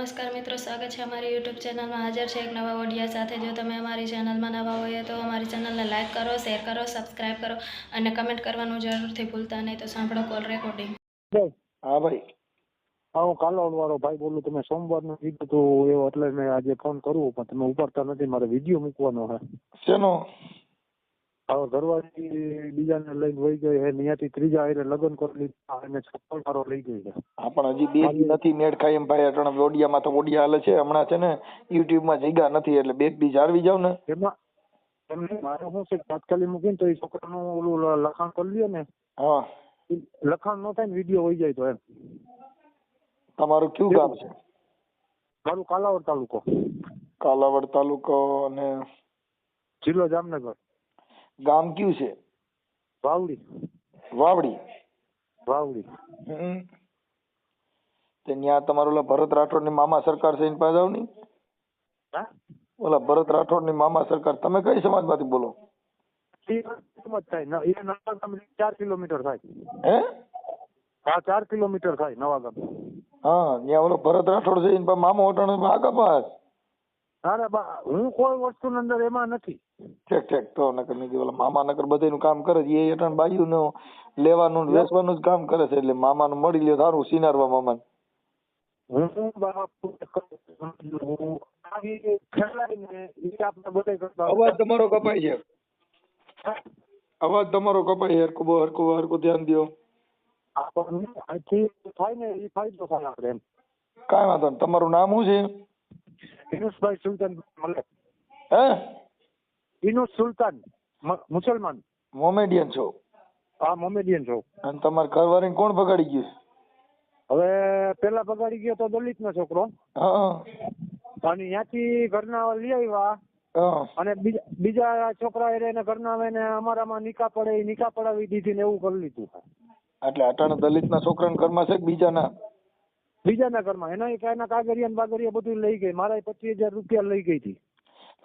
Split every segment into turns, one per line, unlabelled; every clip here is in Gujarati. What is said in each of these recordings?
નમસ્કાર મિત્રો, સ્વાગત છે અમારી યુટ્યુબ ચેનલમાં. હાજર છે એક નવા ઓડિયા સાથે. જો તમે અમારી ચેનલમાં નવા હોય તો અમારી ચેનલને લાઇક કરો, શેર કરો, સબસ્ક્રાઇબ કરો અને કમેન્ટ કરવાનું જરૂરથી ભૂલતા નહીં. તો સાંભળો કોલ રેકોર્ડિંગ.
હા ભાઈ,
હા, હું કાલાવડ વાળો ભાઈ બોલું. તમે સોમવારનું કીધું હતું એવો, એટલે મેં આજે ફોન કરવું પણ તમે ઉપાડતા નથી. મારે વિડીયો મૂકવાનો છે.
શેનો?
હવે ઘરવાળી બીજાને લઈને વહી ગઈ છે, ત્યાંથી ત્રીજા હારે લગ્ન કરી લીધા અને છપ્પન વાળો લઈ ગઈ છે.
હા, પણ હજી બે દી નથી મેળ ખાય એમ ભાઈ. અટણ ઓડિયામાં તો ઓડિયા હાલે છે હમણાં, છે ને યુટ્યુબમાં જગ્યા નથી, એટલે બે દી જાળવી જાવ ને.
એમાં એમને મારે શું છે, તાત્કાલિક મૂકીને તો એ છોકરાનું ઓલું લખાણ કરી લ્યો ને.
હા,
લખાણ ન થાય ને વિડીયો વહી જાય તો એમ.
તમારું કયું ગામ છે?
મારું કાલાવડ તાલુકો,
કાલાવડ તાલુકો અને
જિલ્લો જામનગર,
ગામ કયું છે?
વાવડી.
વાવડી.
વાવડી.
તે ત્યાં તમારું ઓલા ભરત રાઠોડ ની મામા સરકાર છે એની પાસે આવ ની.
હા,
ઓલા ભરત રાઠોડ ની મામા સરકાર. તમે કઈ સમાજ માંથી બોલો?
એ થાય એ નવા ગામ 4 કિલોમીટર થાય.
હે?
હા, 4 કિલોમીટર થાય નવા ગામ.
હા, ત્યાં ઓલો ભરત રાઠોડ છે એની પાસે મામો અટણ આગા પાસ.
અરે બા, હું કોઈ વસ્તુ અંદર એમાં નથી.
ઠેક ઠેક. તો નકર નહીં ઓલા મામા નકર બધાનું કામ કરે છે. એ અટણ બાયું નું લેવાનું ને વેચવાનું જ કામ કરે છે. એટલે મામાનું મળી લ્યો સારું, સિનારવા મામા.
હું
અવાજ તમારો કપાય છે. અવાજ તમારો કપાય છે. હરકું ધ્યાન દો.
થાય ને એ ફાયદો થાય આપણે એમ.
કાંઈ વાંધો નહીં. તમારું નામ શું છે?
ઇનુસભાઈ સુલતાન મલેક.
હે?
ઇનુસ સુલતાન, મુસલમાન.
મોમેડિયન છો?
હા, મોમેડિયન છો.
અને તમારા ઘરવાળીને કોણ બગાડી ગયું?
હવે પેલા બગાડી ગયો તો દલિત નો છોકરો.
હા.
અને ત્યાંથી ઘરના લઈ આવ્યા.
હા.
અને બીજા છોકરા એને ઘરના એને અમારામાં નિકાહ પડે, નિકાહ પડાવી દીધી ને એવું કરી લીધું.
એટલે અટાણે દલિત ના છોકરાના ઘરમાં છે કે બીજાના?
બીજાના ઘરમાં. એના કાગરિયા ને બાગરિયા બધું લઈ ગઈ. મારા 25,000 રૂપિયા લઈ ગઈ હતી.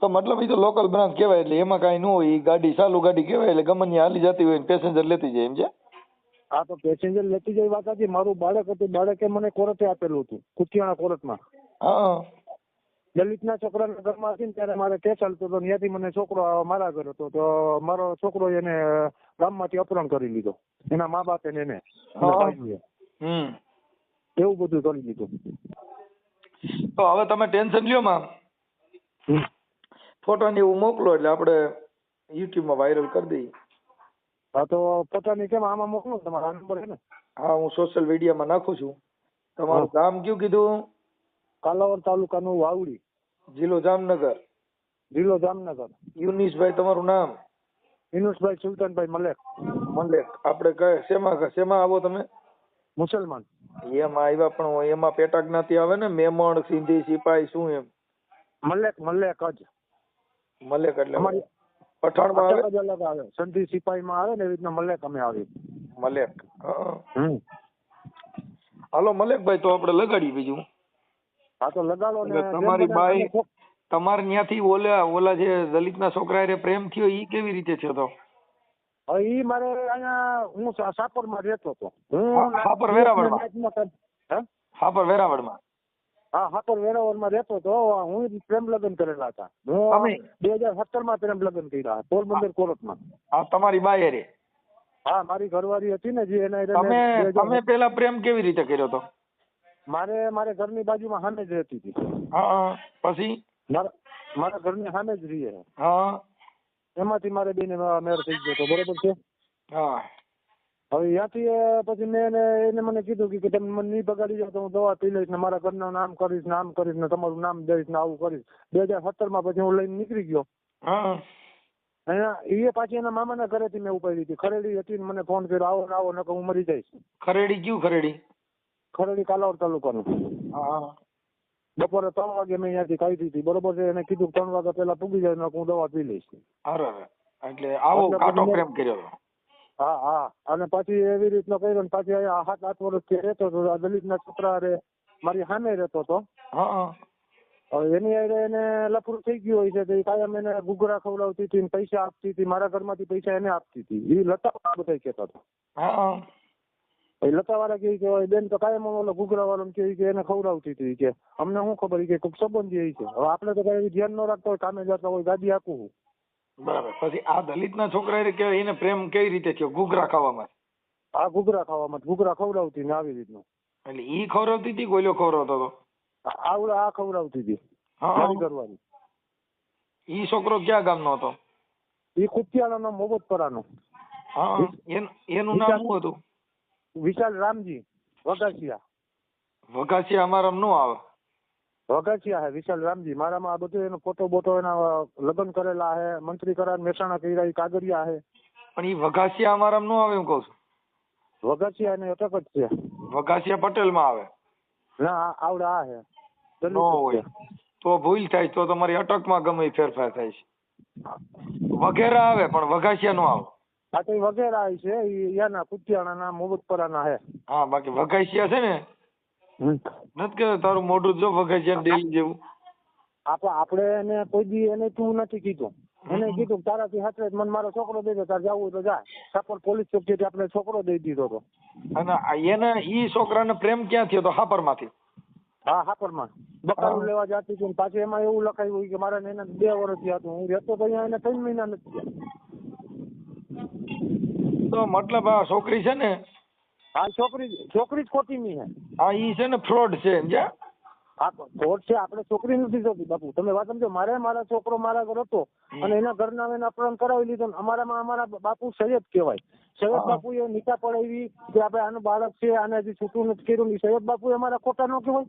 તો મતલબ એ તો લોકલ બ્રાન્ચ કહેવાય, એટલે એમાં કાંઈ ન હોય. એ ગાડી ચાલુ ગાડી કહેવાય, એટલે ગમે ત્યાં હાલી જતી હોય પેસેન્જર લેતી જાય એમ છે.
હા, તો પેસેન્જર લેતી જાય વાત હતી. મારું બાળક હતું, બાળકે મને કોર્ટે આપેલું હતું, કુતિયાણા કોર્ટમાં.
હા.
દલિતના છોકરાના ઘરમાં હતી ને ત્યારે મારે કેસ ચાલતો હતો. ત્યાંથી મને છોકરો મારા ઘર હતો, તો મારો છોકરો એને ગામમાંથી અપહરણ કરી લીધો, એના મા બાપ એને. એવું બધું કરી લીધું.
તો હવે તમે ટેન્શન લ્યો માં, ફોટો ને એવું મોકલો એટલે આપણે યુટ્યુબમાં વાયરલ કરી દઈએ.
હા, તો પોતાની કેમ આમાં મોકલો, તમારા નંબર છે ને?
હા, હું સોશિયલ મીડિયામાં નાખું છું. તમારું ગામ કયું કીધું?
કાલાવડ તાલુકાનું વાવડી,
જિલ્લો જામનગર.
જિલ્લો જામનગર.
યુનિસભાઈ તમારું નામ?
ઇનુસભાઈ સુલતાનભાઈ મલેક.
મલેક. આપણે કઈ શેમાં આવો તમે?
મુસલમાન.
એમાં આવ્યા, પણ એમાં પેટા જ્ઞાતિ આવે ને, મેમણ, સિંધી, સિપાઈ, શું એમ?
મલેક જ.
મલેક એટલે પઠાણમાં આવે?
અલગ આવે. સંધી સિપાહીમાં આવે ને એવી રીતના મલેક અમે આવી.
મલેક. હાલો મલેકભાઈ, તો આપણે લગાડી બીજું.
હા, તો લગાડો ને.
તમારી બાઈ તમારે ત્યાંથી ઓલા જે દલિત ના છોકરા એ પ્રેમ થયો, ઈ કેવી રીતે થયો તો?
ઈ મારે અહીંયા હું સાપરમાં રહેતો હતો.
હાપર વેરાવળમાં? હાપર વેરાવળમાં?
હા, હાપર વેરાવળમાં રહેતો હતો. હું પ્રેમ લગ્ન કરેલા હતા. હું 2017માં પ્રેમ લગ્ન કર્યા પોરબંદર કોર્ટમાં.
હા, તમારી બાઈ રે?
હા, મારી ઘરવાળી હતી ને જે એના.
તમે પેલા પ્રેમ કેવી રીતે કર્યો તો?
મારે ઘરની બાજુમાં સામે જ રહેતી હતી.
હા, પછી?
મારા ઘરની સામે જ રહીએ.
હા.
એમાંથી મારે બેને મેળ થઈ ગયો હતો. બરોબર છે.
હા.
હવે ત્યાંથી પછી મેં એને મને કીધું કે તમે મને નહીં બગાડી જાવ તો હું દવા પી લઈશ ને મારા ઘરનું નામ કરીશ ને તમારું નામ દઈશ ને આવું કરીશ. 2017માં પછી હું લઈને નીકળી ગયો. એ પાછી એના મામાના ઘરેથી મેં ઉપાડી હતી. ખરેડી હતી ને મને ફોન કર્યો, આવો નકર હું મરી જઈશ.
ખરેડી કયું ખરેડી?
ખરેડી કાલાવડ તાલુકાનું.
હા.
બપોરે 3 વાગે મેં અહીંયાથી કાઢી હતી. બરોબર છે. એને કીધું 3 વાગ્યા પેલા પૂગી જાય ને હું દવા પી લઈશ.
અરે, એટલે આવો કાટો પ્રેમ કર્યો?
હા. અને પછી એવી રીતનો કર્યો ને પાછી 7-8 વર્ષથી રહેતો હતો. આ દલિતના છોકરા મારી સામે રહેતો હતો. હવે એની એને લફરું થઈ ગયું હોય છે તો કાયમ એને ઘૂઘરા ખવડાવતી હતી, પૈસા આપતી હતી, મારા ઘરમાંથી પૈસા એને આપતી હતી. એ લતા બધા કહેતા હતા. એ લતાવાળા કે બેન તો કાયમ ઓલો ઘૂઘરા વાળો કે એને ખવડાવતી હતી કે અમને શું ખબર કે કોઈક સંબંધી છે. હવે આપણે તો કઈ ધ્યાન ન રાખતા હોય, કામે જતા હોય, ગાડી આપવું.
બરાબર. પછી આ દલિતના છોકરા કે એને પ્રેમ કઈ રીતે થયો? ઘૂઘરા ખાવામાં?
આ ઘૂઘરા ખાવામાં, ઘૂઘરા ખવડાવતી ને આવી રીતનું.
એટલે ઈ ખવડાવતી હતી, ગોલ્યો ખવડાવતો હતો?
આવડે આ ખવડાવતી હતી.
હા,
કરવાની.
ઈ છોકરો ક્યાં ગામનો હતો?
એ કુતિયાણાનો મોહબ્બતપરાનો.
હા, એનું નામ શું હતું?
વિશાલ રામજી વઘાસિયા.
વઘાસિયા અમારામાં નો આવે.
વઘાસિયા હે વિશાલ રામજી. મારામાં આ બધું એનો ફોટો બોટો એના લગ્ન કરેલા હે, મંત્રી કરાર મહેસાણા કર્યા, એ કાગળિયા હે. પણ
ઈ વઘાસિયા અમારામાં નો આવે એમ કહું છું.
વઘાસિયા એને અટક જ છે.
વઘાસિયા પટેલમાં આવે.
ના આવડે આ હે.
નો હોય તો ભૂલ થાય, તો તમારી અટકમાં ગમે એ ફેરફાર થાય છે. વગેરે આવે પણ વઘાસિયા નો આવે.
આ તો વગેરે છે એના કુતિયાણાના મોહબ્બતપરાના હે.
હા, બાકી વઘાસિયા છે ને નથી કે તારું મોઢું જો વઘાસિયા ડેલી જેવું.
આપણે એને કોઈ દી એને તું નથી કીધું. એને કીધું તારાથી હાથે મને મારો છોકરો દઈ દે, તારે જવું હોય તો જા. સાપર પોલીસ ચોકીથી આપણે છોકરો દઈ દીધો હતો.
અને એને ઈ છોકરાને પ્રેમ ક્યાં થયો તો? હાપરમાંથી?
હા, હાપરમાં બકાલું લેવા જતી હતી. પાછું એમાં એવું લખાયું કે મારા એને 2 વર્ષથી હતું. હું રહેતો તો અહીંયા એને 3 મહિના નથી.
તો મતલબ આ છોકરી છે ને,
આ છોકરી જ ખોટી ની હે.
હા, ઈ છે ને ફ્રોડ છે સમજ્યા?
હા, ખોટ છે. આપણે છોકરી નથી જોતી બાપુ, તમે વાત સમજો. મારા છોકરો મારા ઘર હતો અને એના ઘરના એને અપહરણ કરાવી લીધો. અમારા બાપુ સૈયદ કહેવાય. સૈયદ બાપુ એ નિકાહ પડાવી કે આપણે આનું બાળક છે, આને હજી છૂટું નથી કર્યું. સૈયદ બાપુ અમારા ખોટા ન કહેવાય?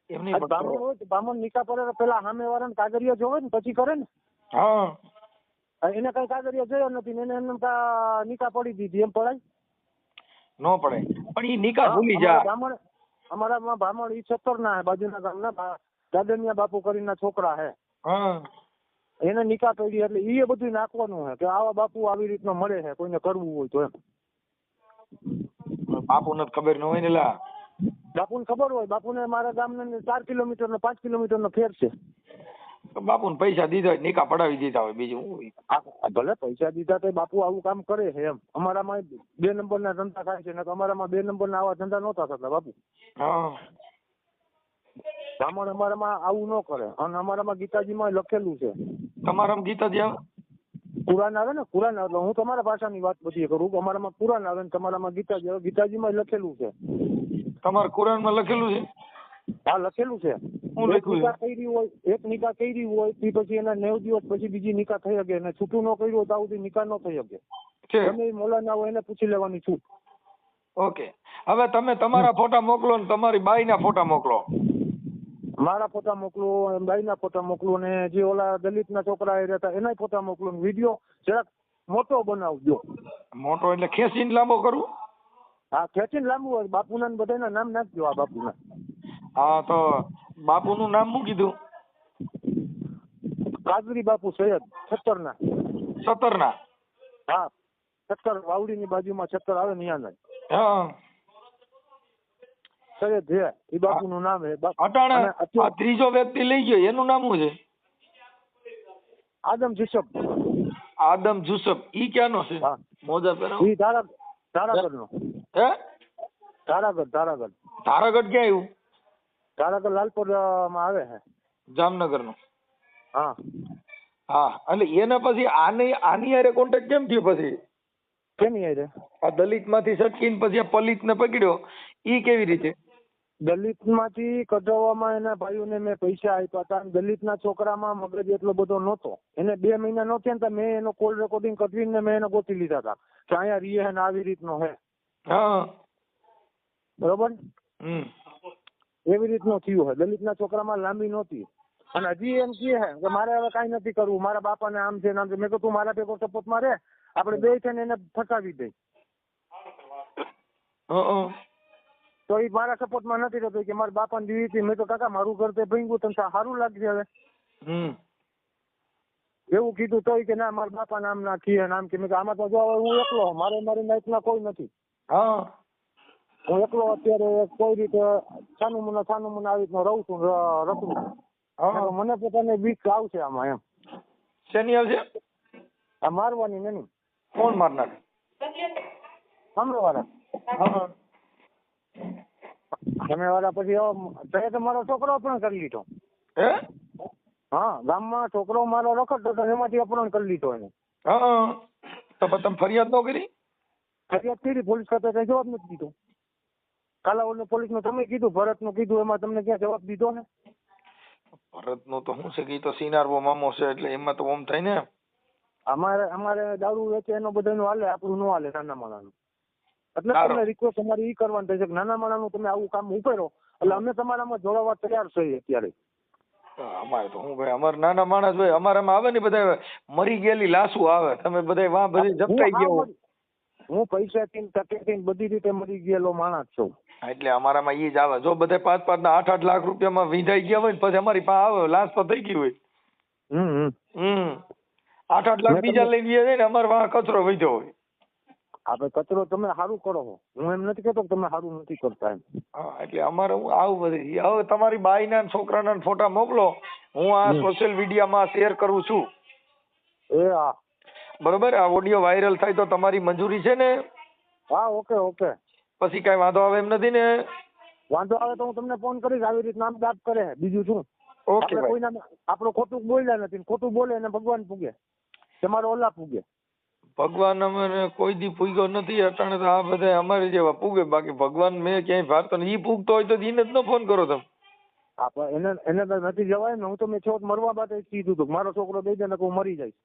બ્રાહ્મણ હોય તો બ્રાહ્મણ નિકાહ પડે પેલા સામે વાળાને કાગળિયા જોવે ને પછી કરે ને.
હા,
એને કઈ કાગળિયા જોયો નથી ને એને નિકાહ પડી દીધી. એમ પડાય?
નો પડે. પણ ઈ નિકાહ ભૂલી જા.
અમારા બ્રાહ્મણ ઈ 17 ના હે, બાજુના ગામના દાદનિયા બાપુ કરીને છોકરા હે.
હા,
એને નિકાહ પડી એટલે ઈ બધું નાખવાનું હે કે આવા બાપુ આવી રીતના મળે છે, કોઈને કરવું હોય તો. એમ
બાપુને ખબર ન હોય ને લા.
બાપુને ખબર હોય. બાપુને મારા ગામને 4 કિલોમીટર ને 5 કિલોમીટર નો ફેર છે.
બાપુને પૈસા દીધા હોય, નિકાહ પડાવી દીધા હોય, બીજું શું હોય?
ભલે પૈસા દીધા તો બાપુ આવું કામ કરે છે. એમ અમારામાં 2 નંબરના ધંધા થાય છે ને અમારામાં 2 નંબરના આવા ધંધા નહોતા થતા બાપુ.
હા,
બ્રાહ્મણ અમારામાં આવું ન કરે. અને અમારામાં ગીતાજીમાં લખેલું છે.
તમારામાં ગીતાજી આવે?
કુરાન આવે ને, કુરાન આવે. હું તમારા ભાષાની વાત બધી કરું. અમારામાં કુરાન આવે ને તમારામાં ગીતાજી આવે. ગીતાજીમાં લખેલું છે.
તમારા કુરાનમાં લખેલું છે?
હા, લખેલું છે. એક નિકાહ કરી હોય તે પછી એના 9 દિવસ પછી બીજી નિકાહ થઈ શકે. અને છૂટું ન કર્યું હોય તો સુધી નિકાહ ન થઈ શકે. તમે મોલાના હોય એને પૂછી લેવાની છૂટ.
ઓકે, હવે તમે તમારા ફોટા મોકલો ને તમારી બાઈના ફોટા મોકલો.
મારા ફોટા મોકલું, બાઈના ફોટા મોકલું, ને જે ઓલા દલિતના છોકરા રહેતા એના ફોટા મોકલું. વિડીયો જરાક મોટો બનાવજો.
મોટો એટલે ખેંચીને લાંબો કરું?
હા, ખેંચીને લાંબુ હોય. બાપુના બધાના નામ નાખજો. આ બાપુના. હા,
તો બાપુનું નામ શું કીધું?
કાદરી બાપુ સૈયદ 17 ના.
17 ના?
હા, 17 વાવડીની બાજુમાં 17 આવે ને ત્યાં.
હા,
સૈયદ છે એ બાપુનું નામ છે.
અટાણે આ ત્રીજો વ્યક્તિ લઈ ગયો એનું નામ શું છે?
આદમ જુસફ.
આદમ જુસફ. ઈ ક્યાંનો છે? મોજા પહેરાવ.
ઈ તારાગઢ નો.
હે?
તારાગઢ.
તારાગઢ ક્યાં આવ્યું?
તારાગઢ લાલપુર માં આવે છે.
જામનગર નો?
હા.
હા, એટલે એના પછી આની હારે કોન્ટેક્ટ કેમ થયો પછી?
કેની હારે? આ
દલિત માંથી સટકીને પછી આ પલિત ને પકડ્યો, ઈ કેવી રીતે?
દલિત માંથી કઢાવવામાં એના ભાઈઓને મેં પૈસા આપ્યા હતા. દલિતના છોકરામાં મગજ એટલો બધો નહોતો. એને 2 મહિના નો થયા ને મેં એનો કોલ રેકોર્ડિંગ કરીને મેં એને ગોતી લીધા હતા કે અહીંયા રીએ ને આવી રીતનો હે.
હા,
બરોબર. એવી રીતનું થયું હોય. દલિતના છોકરામાં લાંબી નહોતી. અને હજી એમ કહે છે કે મારે હવે કાંઈ નથી કરવું, મારા બાપાને આમ છે નામ છે. મેં કહ્યું તું મારા ભેગો સપોર્ટમાં રહે, આપણે 2 થઈને એને ફસાવી દઈ. તો એ મારા સપોર્ટમાં નથી રહેતો કે મારા બાપાને દીવી હતી. મેં તો કાકા મારું ઘર તે ભીંગું, તમને સારું લાગશે હવે? એવું કીધું તોય કે ના મારા બાપા નામ ના કીએ નામ કે. મેં આમાં તો જો હું એકલો, મારી નાઈટમાં કોઈ નથી. હું એકલો અત્યારે કોઈ રીતે છાનું મુના આવી રીતના રહું છું, રખડું છું. મને પોતાને બીક આવશે આમાં. એમ શેની આવશે? આ મારવાની નહીં. કોણ મારનાર? સામેવાળા
હા
સામેવાળા પછી તે તો મારો છોકરો અપહરણ કરી લીધો.
હે
હા, ગામમાં છોકરો મારો રખડતો હતો એમાંથી અપહરણ કરી લીધો એને.
હા તો પછી તમે ફરિયાદ ન કરી?
ફરિયાદ કરી, પોલીસ ખાતે કઈ જવાબ નથી દીધો. કાલાવડ પોલીસ નું તમે કીધું, ભરત નું કીધું, એમાં તમને ક્યાં જવાબ દીધો ને?
ભરત નું તો શું છે કે ઈ તો સિનારવો મામો છે એટલે એમાં તો ઓમ થાય ને.
અમારે દારૂ વેચે એનો બધાનું હાલે, આપણું ન હાલે નાના માણાનું. એટલે તમને રિક્વેસ્ટ અમારી ઈ કરવાની થાય છે કે નાના માણાનું તમે આવું કામ ઉપેરો એટલે અમે તમારામાં જોડાવા તૈયાર છીએ અત્યારે.
અમારે તો હું ભાઈ, અમારે નાના માણસ હોય, અમારામાં આવે ને બધા મરી ગયેલી લાશો આવે, તમે બધા વાં બધી ઝપટાઈ ગયા.
હું પૈસાથી ટકેથી બધી રીતે મરી ગયેલો માણસ છું.
એટલે અમારામાં ઈ જ આવે. જો બધા 5-5 ના 8-8 લાખ રૂપિયામાં વિંધાઈ ગયા હોય ને પછી અમારી પાસે આવે, લાશ તો થઈ ગઈ હોય. 8-8 લાખ બીજા લઈને ગયા ને અમારે વાં કચરો વધ્યો હોય.
આપણે કચરો તમે સારું કરો છો, હું એમ નથી કહેતો કે તમે સારું નથી કરતા એમ.
હા, એટલે અમારે આવું બધી. હવે તમારી બાઈના છોકરાના ફોટા મોકલો, હું આ સોશિયલ મીડિયામાં શેર કરું છું.
હા
બરોબર, આ ઓડિયો વાયરલ થાય તો તમારી મંજૂરી છે ને?
હા, ઓકે.
પછી કઈ વાંધો આવે એમ નથી ને?
વાંધો આવે તો હું તમને ફોન કરીશ, આવી રીતે નામ દાદ કરે, બીજું શું.
ઓકે ભાઈ.
કોઈના આપણું ખોટું બોલ્યા નથી, ખોટું બોલે એને ભગવાન પૂગે, તમારો ઓલા પૂગે.
ભગવાન અમે કોઈ દી પૂગ્યો નથી અટાણે તો આ બધા અમારે જેવા પૂગે, બાકી ભગવાન મેં ક્યાંય ભારતો ઈ પૂગતો હોય તો એને જ ન ફોન કરો તમે.
એને તો નથી જવાય ને. હું તો મેં છોક મરવા માટે કીધું હતું, મારો છોકરો દઈ દે ને હું મરી જાય.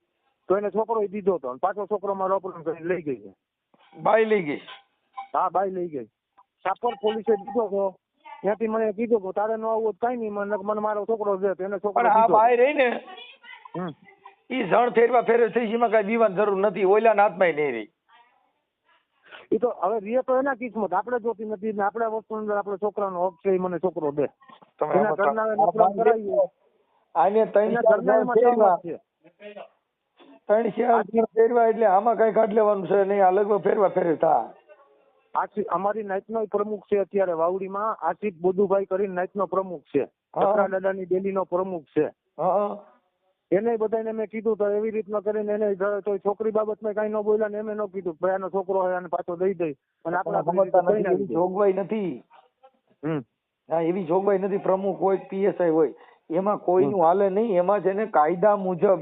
તો એને છોકરો દીધો હતો, પાછો છોકરો મારો અપહરણ કરીને લઈ ગઈ છે.
બાઈ લઈ ગઈ?
હા, બાઈ લઈ ગઈ. સાપર પોલીસે દીધો હતો, ત્યાંથી મને કીધું કે તારે ન આવું કઈ નહીં, મને મારો છોકરો દે. એને છોકરો
આ બાઈ રહી ને ઈ જણ ફેરવા થઈ, એમાં કઈ દીવાની જરૂર નથી, ઓલા ના હાથમાં નહીં રહી.
ઈ તો હવે રીએ તો એના કિસ્મત, આપણે જોતી નથી ને આપણે વસ્તુ અંદર આપણે છોકરાનો હક છે, મને છોકરો દે. એના ઘરના અપહરણ કરાવ્યું.
આને 3 ફેરવા એટલે આમાં કઈ કાઢ લેવાનું છે નહીં, આ લગભગ ફેરવા થાય.
અમારી નાઈટનો પ્રમુખ છે અત્યારે વાવડીમાં, આશિક બોધુભાઈ કરીને નાઈટનો પ્રમુખ છે, દાદાની ડેલીનો પ્રમુખ છે. એને બધાને મેં કીધું તો એવી રીતના કરીને એને છોકરી બાબતમાં કઈ ન બોલ્યા ને એમ ન કીધું ભાઈ આનો છોકરો હોય અને પાછો દઈ દઈ. અને આપણે
જોગવાઈ નથી. હા, એવી જોગવાઈ નથી. પ્રમુખ હોય, પીએસઆઈ હોય, એમાં કોઈનું હાલે નહીં. એમાં છે ને કાયદા મુજબ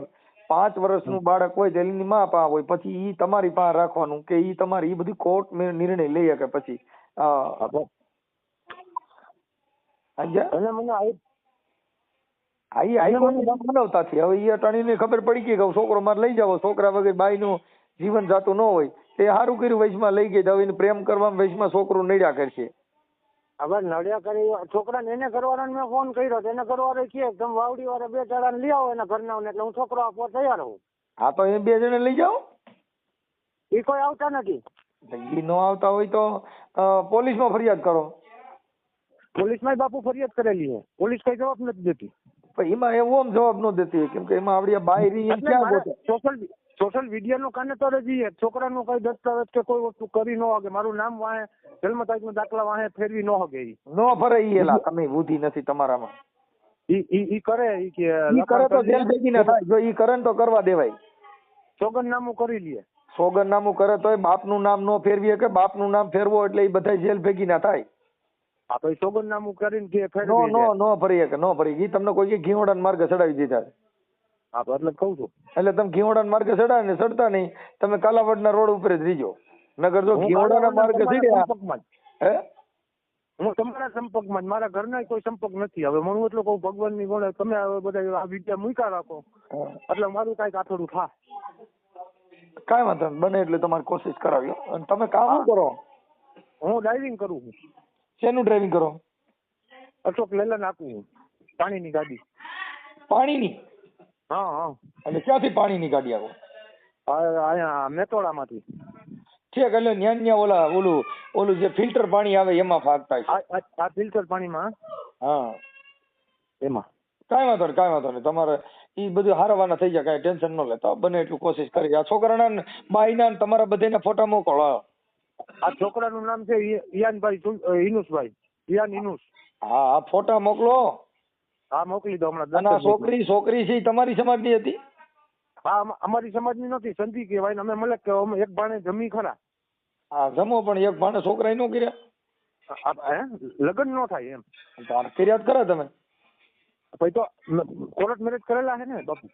5 વર્ષનું બાળક હોય તેની માં પા હોય, પછી ઈ તમારી પાસે રાખવાનું કે ઈ તમારી ઈ બધી કોર્ટ નિર્ણય લઈ શકે. પછી માનવતાથી હવે ઈ અટાણીને ખબર પડી ગઈ કે છોકરો મારે લઈ જાવ, છોકરા વગર બાઈનું જીવન જાતું ન હોય, તે સારું કર્યું વૈશમાં લઈ ગઈ. હવે એને પ્રેમ કરવામાં વૈશમાં છોકરો નડ્યા કરશે.
હવે નડ્યા કરી છોકરાને એને ઘરવાળાને મેં ફોન કર્યો, એને ઘરવાળા કે તમે વાવડી વાળા 2 જણાને લઈ આવો એના ઘરના, એટલે હું છોકરો આપવા તૈયાર હોઉં.
હા, તો એ 2 જણા લઈ જાઓ.
એ કોઈ આવતા નથી.
એ નો આવતા હોય તો પોલીસમાં ફરિયાદ કરો.
પોલીસમાં બાપુ ફરિયાદ કરેલી છે, પોલીસ કઈ જવાબ નથી દેતી.
પણ એમાં એવો જવાબ ન દેતી, કેમ કે એમાં આપડી બાઈ
સોશિયલ મીડિયા નું કાને તો રજી છોકરાનું કઈ દસ્તાવેજ કે કોઈ વસ્તુ કરી ન હકે, મારું નામ વાહે જન્મ તારીખનો દાખલા વાહે ફેરવી ન હકે.
નો ફરે ઈ એલા તમે બુદ્ધિ નથી તમારામાં.
ઈ કરે ઈ
કરે તો જેલ ભેગી ના થાય. જો ઈ કરે તો કરવા દેવાય.
સોગંદનામું કરી લે.
સોગંદનામું કરે તોય બાપનું નામ નો ફેરવી કે બાપનું નામ ફેરવો એટલે ઈ બધા જેલ ભેગી ના થાય.
હા, તો સોગંદનામું કરીને કે
ફેરવી નો ફરી કે નો ફરી. ઈ તમને કોઈ ઘીવડાના માર્ગે ચડાવી દીધા.
હા, તો એટલે કહું છું.
એટલે તમે ઘીવડાના માર્ગે ચડાવે ને ચડતા નહીં, તમે કાલાવડના રોડ ઉપર જ રહીજો. નગર જો ઘીવડાના માર્ગે ચડ્યા હે
હું તમારા સંપર્કમાં, મારા ઘરના કોઈ સંપર્ક નથી. હવે હું એટલું કહું ભગવાનની ગોળે તમે હવે બધા આ વિદ્યા મૂકા રાખો એટલે મારું કઈક આથોડું થાય.
કાંઈ વાંધો નહીં, બને એટલે તમારી કોશિશ કરાવ્યો. અને તમે કામ શું કરો?
હું ડ્રાઇવિંગ કરું છું.
શેનું ડ્રાઇવિંગ કરો?
અશોક લેલન આપું, પાણીની ગાડી.
પાણીની?
હા.
એટલે ક્યાંથી પાણીની ગાડી આવો?
અહીંયા મેતોડામાંથી.
ઠીક, એટલે ન્યા ઓલું જે ફિલ્ટર પાણી આવે એમાં ફાગતા છે.
આ ફિલ્ટર પાણીમાં?
હા,
એમાં
કાંઈ વાંધો નહીં. તમારે ઈ બધું હારવાના થઈ જાય, કાંઈ ટેન્શન ન લેતા. બને એટલું કોશિશ કરી. આ છોકરાના બાઈના તમારા બધાના ફોટા મોકલો.
આ છોકરાનું નામ છે ઈનુસભાઈ, ઈયાન ઇનુસ.
હા, ફોટા મોકલો.
હા, મોકલી દો હમણાં.
છોકરી છે તમારી સમાજની હતી?
હા, અમારી સમાજની નથી, સંધી કહેવાય. અમે મલક કહેવાય. અમે એક ભાણે જમી ખરા.
હા જમો પણ એક ભાણે છોકરા નો કર્યા
લગ્ન નો થાય એમ
કર્યા જ કરે તમે
પછી તો કોર્ટ મેરેજ કરેલા છે ને બાપુ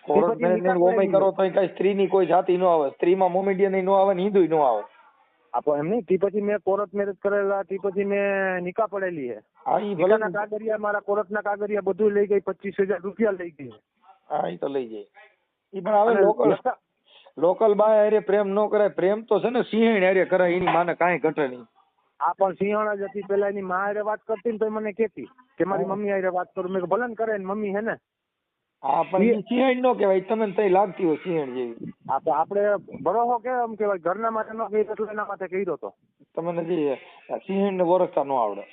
કોર્ટ મેરેજ ઓમય કરો તો કઈ સ્ત્રીની કોઈ જાતિ નો આવે સ્ત્રીમાં મોમેડિયન નો આવે ને હિન્દુ નો આવે
આપો એમ નહીં તે પછી મેં કોર્ટ મેરેજ કરેલા તે પછી મેં નિકાહ પડેલી છે
હા ઈ ભલે
નિકાહના કાગળિયા મારા કોર્ટના કાગળિયા બધું લઈ ગઈ 25,000 રૂપિયા લઈ ગઈ
હા ઈ તો લઈ જાય ઈ પણ હવે લોકલ બાય હારે પ્રેમ નો કરાય પ્રેમ તો છે ને સિંહણ હારે કરાય એની માને કાંઈ ઘટે નહીં
આ પણ સિંહણ જ હતી પેલા એની માં હારે વાત કરતી ને તો મને કહેતી કે મારી મમ્મી હારે વાત કરું મેં ભલે ને કરે ને મમ્મી હે ને
હા પણ સિંહણ નો કહેવાય તમે તઈ લાગતી હોય સિંહણ જેવી
આપણે ભરોસો કેમ કેવાય ઘરના માટે નો કહી એટલે એના માટે કહ્યો હતો
તમને જે સિંહણ ને ઓળખતા નો આવડે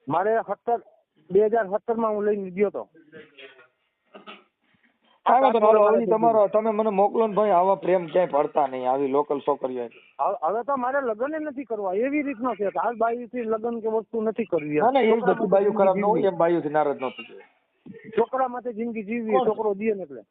મારે 2017 માં હું લઈને ગયો હતો
તમારો તમે મને મોકલો ને ભાઈ આવા પ્રેમ ક્યાંય પડતા નહીં આવી લોકલ છોકરીઓ
હવે તો મારે લગ્ન નથી કરવા એવી રીતનો છે આ બાયુ થી લગ્ન કે વસ્તુ નથી કરવી
ના એ બધી બાયુ ખરાબ ન હોય એમ બાયુ થી નારાજ ન થતું
છોકરા માટે જિંદગી જીવવી છોકરો દે ને એટલે